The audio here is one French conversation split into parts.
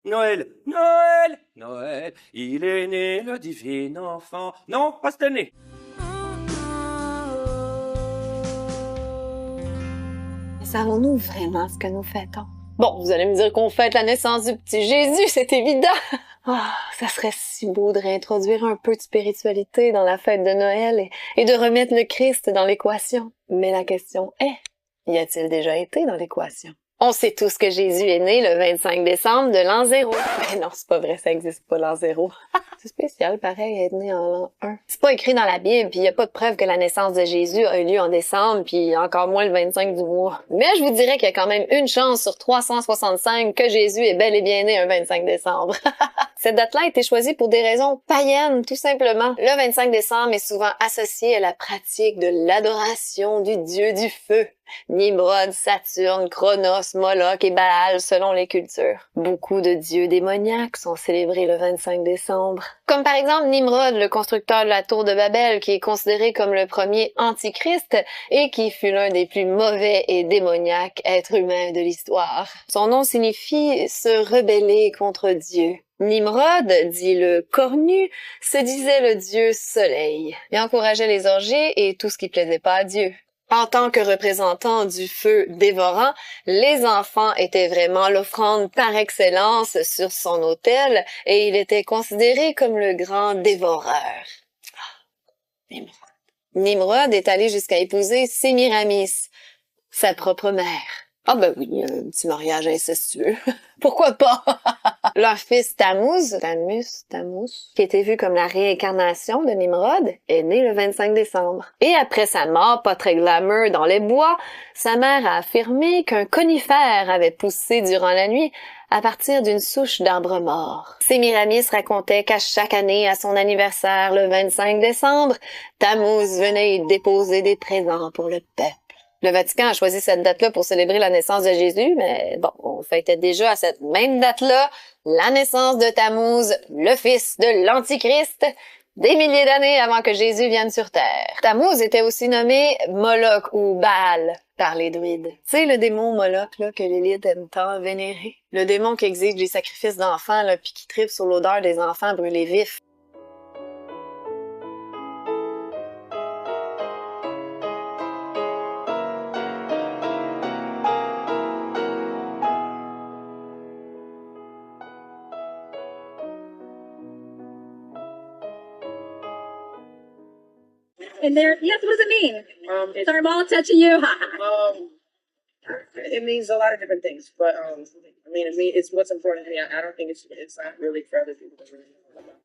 Noël, Noël, Noël, il est né le divin enfant. Non, pas cette année. Mais savons-nous vraiment ce que nous fêtons? Bon, vous allez me dire qu'on fête la naissance du petit Jésus, c'est évident! Ah, ça serait si beau de réintroduire un peu de spiritualité dans la fête de Noël et de remettre le Christ dans l'équation. Mais la question est, y a-t-il déjà été dans l'équation? On sait tous que Jésus est né le 25 décembre de l'an 0. Mais non, c'est pas vrai, ça existe pas l'an 0. C'est spécial, pareil, être né en l'an 1. C'est pas écrit dans la Bible, puis y a pas de preuve que la naissance de Jésus a eu lieu en décembre, puis encore moins le 25 du mois. Mais je vous dirais qu'il y a quand même une chance sur 365 que Jésus est bel et bien né un 25 décembre. Cette date-là a été choisie pour des raisons païennes, tout simplement. Le 25 décembre est souvent associé à la pratique de l'adoration du dieu du feu. Nimrod, Saturne, Cronos, Moloch et Baal selon les cultures. Beaucoup de dieux démoniaques sont célébrés le 25 décembre. Comme par exemple Nimrod, le constructeur de la tour de Babel, qui est considéré comme le premier antichrist et qui fut l'un des plus mauvais et démoniaques êtres humains de l'histoire. Son nom signifie se rebeller contre Dieu. Nimrod, dit le cornu, se disait le dieu soleil. Il encourageait les orgies et tout ce qui plaisait pas à Dieu. En tant que représentant du feu dévorant, les enfants étaient vraiment l'offrande par excellence sur son autel et il était considéré comme le grand dévoreur. Nimrod. Nimrod est allé jusqu'à épouser Sémiramis, sa propre mère. Ah ben oui, un petit mariage incestueux. Pourquoi pas? Leur fils Tammuz, qui était vu comme la réincarnation de Nimrod, est né le 25 décembre. Et après sa mort, pas très glamour dans les bois, sa mère a affirmé qu'un conifère avait poussé durant la nuit à partir d'une souche d'arbre mort. Sémiramis racontait qu'à chaque année, à son anniversaire, le 25 décembre, Tammuz venait y déposer des présents pour le peuple. Le Vatican a choisi cette date-là pour célébrer la naissance de Jésus, mais bon, on fêtait déjà à cette même date-là la naissance de Tammuz, le fils de l'Antichrist, des milliers d'années avant que Jésus vienne sur Terre. Tammuz était aussi nommé Moloch ou Baal par les druides. C'est le démon Moloch là, que l'élite aime tant vénérer. Le démon qui exige des sacrifices d'enfants là, puis qui tripe sur l'odeur des enfants brûlés vifs. And there, yes, what does it mean? Is our ball touching you? It means a lot of different things, but I mean, it's what's important to me. I don't think it's not really for other people to really know about.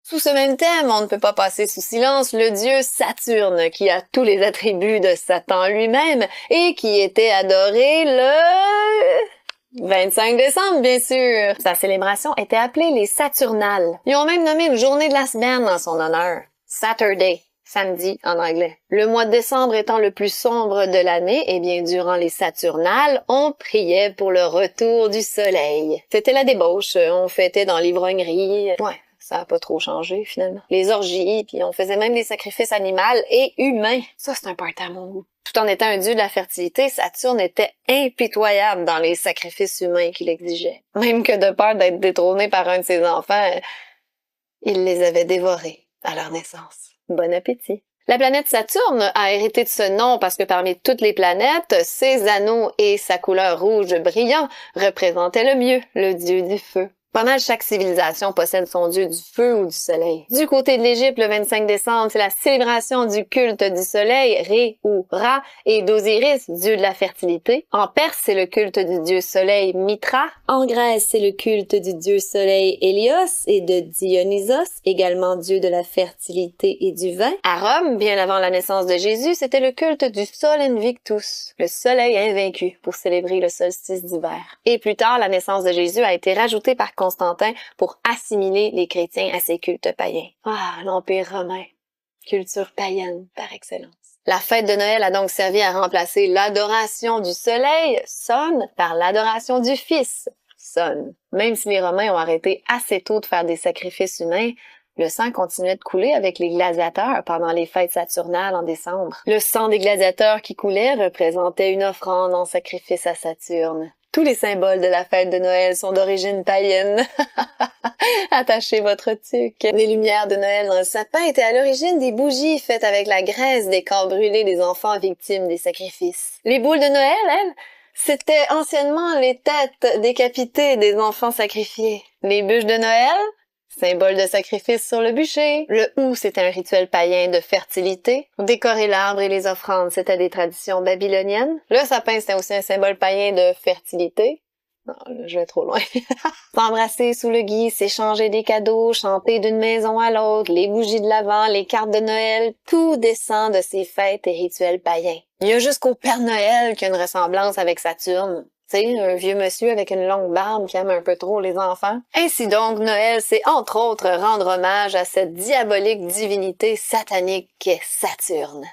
Sous ce même thème, on ne peut pas passer sous silence le dieu Saturne, qui a tous les attributs de Satan lui-même et qui était adoré le 25 décembre, bien sûr. Sa célébration était appelée les Saturnales. Ils ont même nommé une journée de la semaine en son honneur. Saturday. Samedi en anglais. Le mois de décembre étant le plus sombre de l'année, eh bien, durant les Saturnales, on priait pour le retour du soleil. C'était la débauche, on fêtait dans l'ivrognerie. Ouais. Ça a pas trop changé, finalement. Les orgies, puis on faisait même des sacrifices animaux et humains. Ça, c'est un party à mon goût. Tout en étant un dieu de la fertilité, Saturne était impitoyable dans les sacrifices humains qu'il exigeait. Même que de peur d'être détrôné par un de ses enfants, il les avait dévorés à leur naissance. Bon appétit! La planète Saturne a hérité de ce nom parce que parmi toutes les planètes, ses anneaux et sa couleur rouge brillant représentaient le mieux le dieu du feu. Pas mal chaque civilisation possède son dieu du feu ou du soleil. Du côté de l'Égypte, le 25 décembre, c'est la célébration du culte du soleil, Ré ou Ra, et d'Osiris, dieu de la fertilité. En Perse, c'est le culte du dieu soleil Mitra. En Grèce, c'est le culte du dieu soleil Hélios et de Dionysos, également dieu de la fertilité et du vin. À Rome, bien avant la naissance de Jésus, c'était le culte du Sol Invictus, le soleil invaincu, pour célébrer le solstice d'hiver. Et plus tard, la naissance de Jésus a été rajoutée par Constantin pour assimiler les chrétiens à ses cultes païens. Ah, l'Empire romain. Culture païenne par excellence. La fête de Noël a donc servi à remplacer l'adoration du soleil, Sun, par l'adoration du Fils, Sun. Même si les Romains ont arrêté assez tôt de faire des sacrifices humains, Le sang continuait de couler avec les gladiateurs pendant les fêtes saturnales en décembre. Le sang des gladiateurs qui coulait représentait une offrande en sacrifice à Saturne. Tous les symboles de la fête de Noël sont d'origine païenne. Attachez votre tuque. Les lumières de Noël dans le sapin étaient à l'origine des bougies faites avec la graisse des corps brûlés des enfants victimes des sacrifices. Les boules de Noël, elles, c'était anciennement les têtes décapitées des enfants sacrifiés. Les bûches de Noël, symbole de sacrifice sur le bûcher. Le hou, c'était un rituel païen de fertilité. Décorer l'arbre et les offrandes, c'était des traditions babyloniennes. Le sapin, c'était aussi un symbole païen de fertilité. Non, là, je vais trop loin. S'embrasser sous le gui, s'échanger des cadeaux, chanter d'une maison à l'autre, les bougies de l'Avent, les cartes de Noël, tout descend de ces fêtes et rituels païens. Il y a jusqu'au Père Noël qui a une ressemblance avec Saturne. Tu sais, un vieux monsieur avec une longue barbe qui aime un peu trop les enfants. Ainsi donc, Noël, c'est entre autres rendre hommage à cette diabolique divinité satanique qu'est Saturne.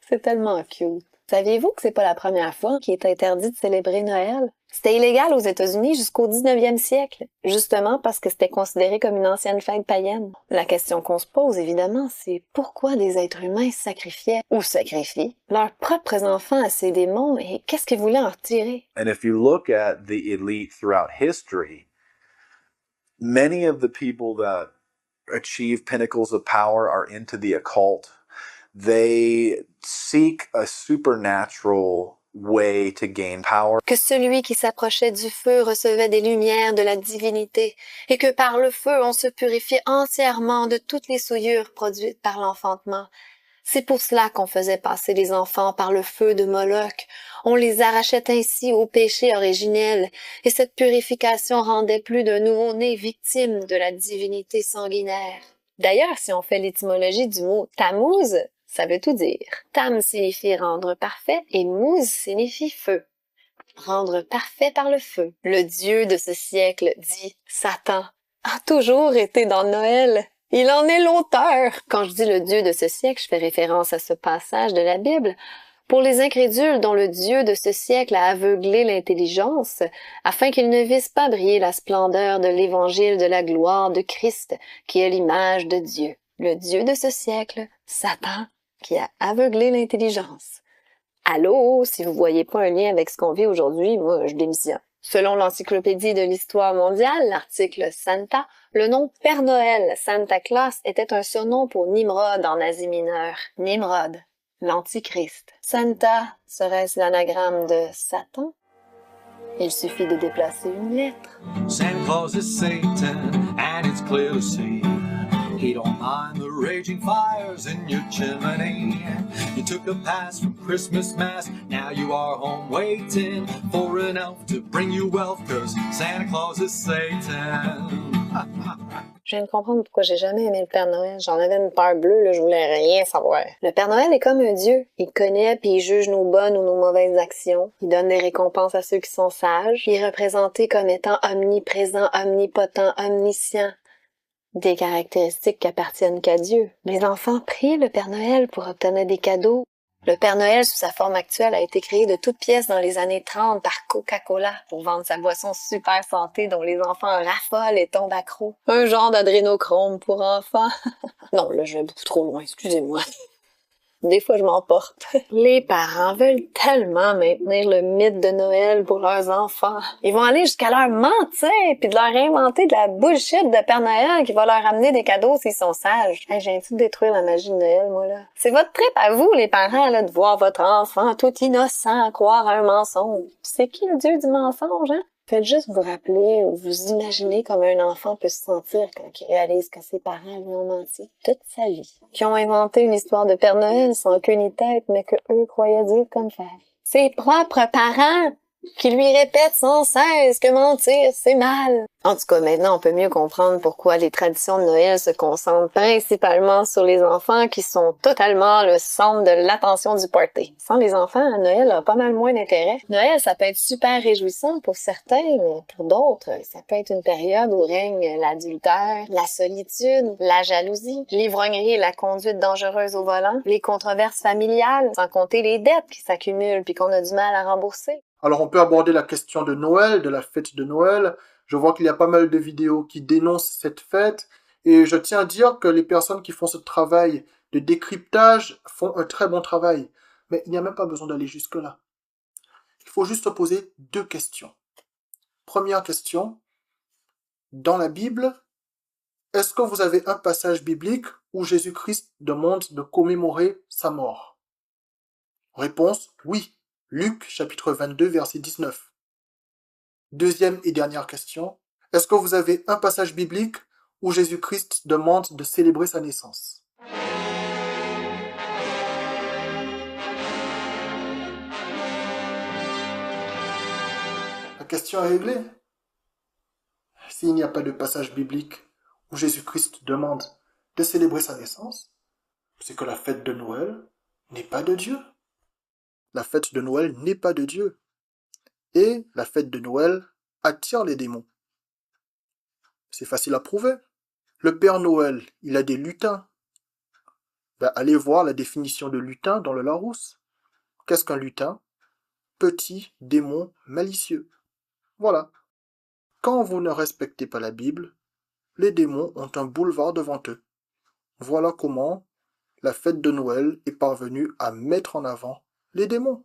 C'est tellement cute. Saviez-vous que c'est pas la première fois qu'il est interdit de célébrer Noël? C'était illégal aux États-Unis jusqu'au 19e siècle, justement parce que c'était considéré comme une ancienne fête païenne. La question qu'on se pose, évidemment, c'est pourquoi des êtres humains sacrifiaient ou sacrifient leurs propres enfants à ces démons et qu'est-ce qu'ils voulaient en retirer? And if you look at the elite throughout history, many of the people that achieve pinnacles of power are into the occult. They seek a supernatural way to gain power. Que celui qui s'approchait du feu recevait des lumières de la divinité et que par le feu on se purifiait entièrement de toutes les souillures produites par l'enfantement. C'est pour cela qu'on faisait passer les enfants par le feu de Moloch. On les arrachait ainsi au péché originel et cette purification rendait plus d'un nouveau-né victime de la divinité sanguinaire. D'ailleurs, si on fait l'étymologie du mot Tammuz, ça veut tout dire. Tam signifie rendre parfait et Muz signifie feu. Rendre parfait par le feu. Le dieu de ce siècle, dit Satan, a toujours été dans Noël. Il en est l'auteur. Quand je dis le dieu de ce siècle, je fais référence à ce passage de la Bible. Pour les incrédules dont le dieu de ce siècle a aveuglé l'intelligence, afin qu'ils ne vissent pas briller la splendeur de l'évangile de la gloire de Christ, qui est l'image de Dieu. Le dieu de ce siècle, Satan, qui a aveuglé l'intelligence. Allô, si vous voyez pas un lien avec ce qu'on vit aujourd'hui, moi, je démissionne. Selon l'Encyclopédie de l'Histoire mondiale, l'article Santa, le nom Père Noël, Santa Claus, était un surnom pour Nimrod en Asie mineure. Nimrod, l'Antichrist. Santa, serait-ce l'anagramme de Satan? Il suffit de déplacer une lettre. Santa Claus is Satan, and it's clear to see. He don't mind the raging fires in your chimney. You took a pass from Christmas Mass, now you are home waiting for an elf to bring you wealth, 'cause Santa Claus is Satan. Je viens de comprendre pourquoi j'ai jamais aimé le Père Noël. J'en avais une peur bleue, là, je voulais rien savoir. Le Père Noël est comme un dieu. Il connaît puis il juge nos bonnes ou nos mauvaises actions. Il donne des récompenses à ceux qui sont sages. Il est représenté comme étant omniprésent, omnipotent, omniscient. Des caractéristiques qui appartiennent qu'à Dieu. Les enfants prient le Père Noël pour obtenir des cadeaux. Le Père Noël, sous sa forme actuelle, a été créé de toutes pièces dans les années 30 par Coca-Cola pour vendre sa boisson super santé dont les enfants raffolent et tombent accros. Un genre d'adrénochrome pour enfants. Non, là, je vais beaucoup trop loin, excusez-moi. Des fois, je m'emporte. Les parents veulent tellement maintenir le mythe de Noël pour leurs enfants. Ils vont aller jusqu'à leur mentir puis de leur inventer de la bullshit de Père Noël qui va leur amener des cadeaux s'ils sont sages. Hey, j'ai envie de détruire la magie de Noël, moi, là. C'est votre trip à vous, les parents, là, de voir votre enfant tout innocent croire à un mensonge. C'est qui le dieu du mensonge, hein? Faites juste vous rappeler ou vous imaginer comment un enfant peut se sentir quand il réalise que ses parents lui ont menti toute sa vie. Qui ont inventé une histoire de Père Noël sans queue ni tête, mais que eux croyaient dire comme faire. Ses propres parents qui lui répètent sans cesse que mentir, c'est mal. En tout cas, maintenant, on peut mieux comprendre pourquoi les traditions de Noël se concentrent principalement sur les enfants qui sont totalement le centre de l'attention du party. Sans les enfants, Noël a pas mal moins d'intérêt. Noël, ça peut être super réjouissant pour certains, mais pour d'autres, ça peut être une période où règne l'adultère, la solitude, la jalousie, l'ivrognerie et la conduite dangereuse au volant, les controverses familiales, sans compter les dettes qui s'accumulent puis qu'on a du mal à rembourser. Alors on peut aborder la question de Noël, de la fête de Noël. Je vois qu'il y a pas mal de vidéos qui dénoncent cette fête Et je tiens à dire que les personnes qui font ce travail de décryptage font un très bon travail. Mais il n'y a même pas besoin d'aller jusque-là. Il faut juste se poser 2 questions. Première question, dans la Bible, est-ce que vous avez un passage biblique où Jésus-Christ demande de commémorer sa mort? Réponse, oui. Luc, chapitre 22, verset 19. Deuxième et dernière question, est-ce que vous avez un passage biblique où Jésus-Christ demande de célébrer sa naissance? La question est réglée. S'il n'y a pas de passage biblique où Jésus-Christ demande de célébrer sa naissance, c'est que la fête de Noël n'est pas de Dieu. La fête de Noël n'est pas de Dieu. Et la fête de Noël attire les démons. C'est facile à prouver. Le Père Noël, il a des lutins. Allez voir la définition de lutin dans le Larousse. Qu'est-ce qu'un lutin? Petit démon malicieux. Voilà. Quand vous ne respectez pas la Bible, les démons ont un boulevard devant eux. Voilà comment la fête de Noël est parvenue à mettre en avant les démons.